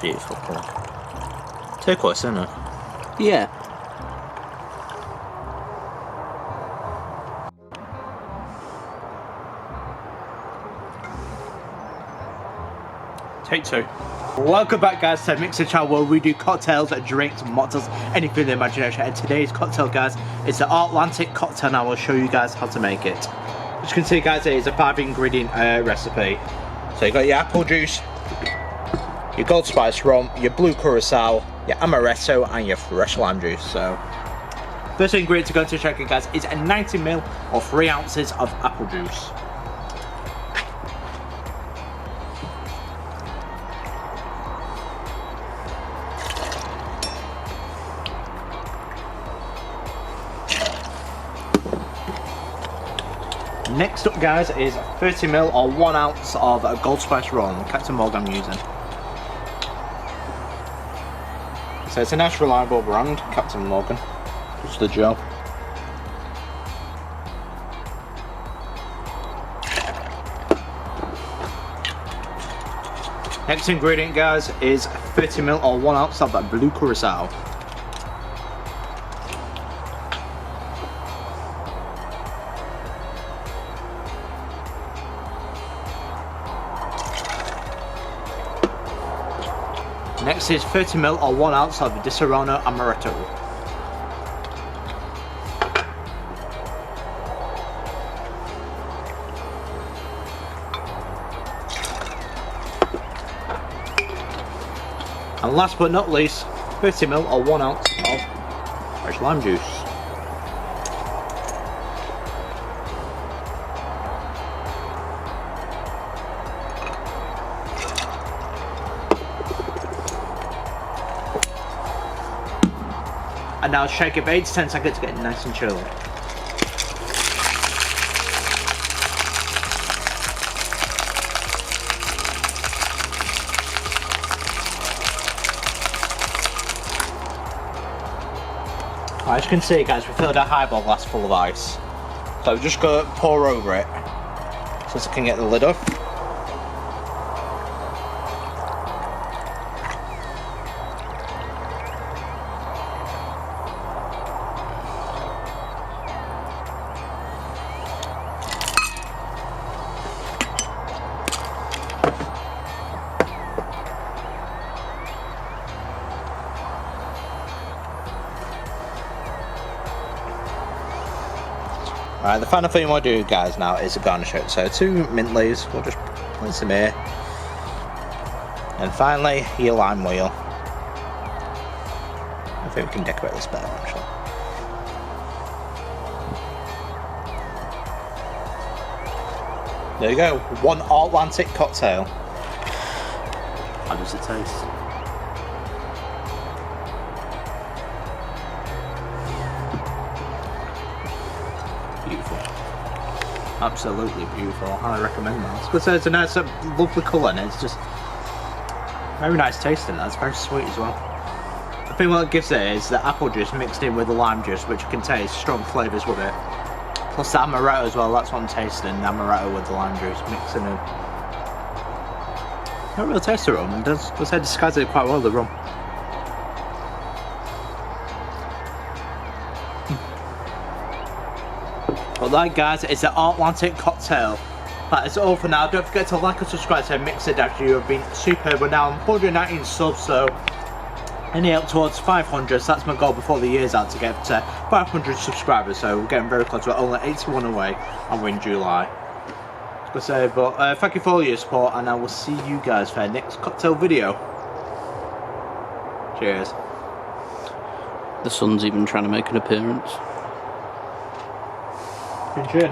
beautiful colour. Turquoise, isn't it? Yeah. Take two. Welcome back, guys, to MixedSid channel, where we do cocktails, drinks, mocktails, anything in the imagination. And today's cocktail, guys, is the Artlantic cocktail, and I will show you guys how to make it. As you can see, guys, it is a 5-ingredient recipe. So you got your apple juice, your gold spice rum, your blue curacao, your amaretto, and your fresh lime juice. So first ingredient to go into checking, guys, is a 90ml or 3 ounces of apple juice. Next up, guys, is 30ml or 1 ounce of gold spice rum, Captain Morgan I'm using. So it's a nice reliable brand, Captain Morgan. Just the job. Next ingredient, guys, is 30ml or 1 ounce of that blue curacao. Next is 30ml or 1 ounce of the Serrano Amaretto. And last but not least, 30ml or 1 ounce of fresh lime juice. And now shake it for 8 to 10 seconds to get it nice and chilled. As you can see, guys, we filled our highball glass full of ice. So I'm just going to pour over it so I can get the lid off. Alright, the final thing you want to do, guys, now is a garnish it. So 2 mint leaves, we'll just place them here. And finally, your lime wheel. I think we can decorate this better, actually. There you go, one Artlantic cocktail. How does it taste? Beautiful, absolutely beautiful. I highly recommend that. Because it's a nice, lovely colour, and it's just very nice tasting. That's very sweet as well. I think what it gives it is the apple juice mixed in with the lime juice, which you can taste strong flavours with it. Plus the amaretto as well. That's what I'm tasting. The amaretto with the lime juice mixing in. I don't really taste the rum. It does disguise it quite well, the rum. But that, guys, is the Artlantic cocktail. That is all for now. Don't forget to like and subscribe to MixedSid after you have been superb. We're now on 119 subs, so any help towards 500. So that's my goal before the year's out, to get to 500 subscribers. So we're getting very close. We're only 81 away, and we're in July. But thank you for all your support, and I will see you guys for our next cocktail video. Cheers. The sun's even trying to make an appearance. Pinch in.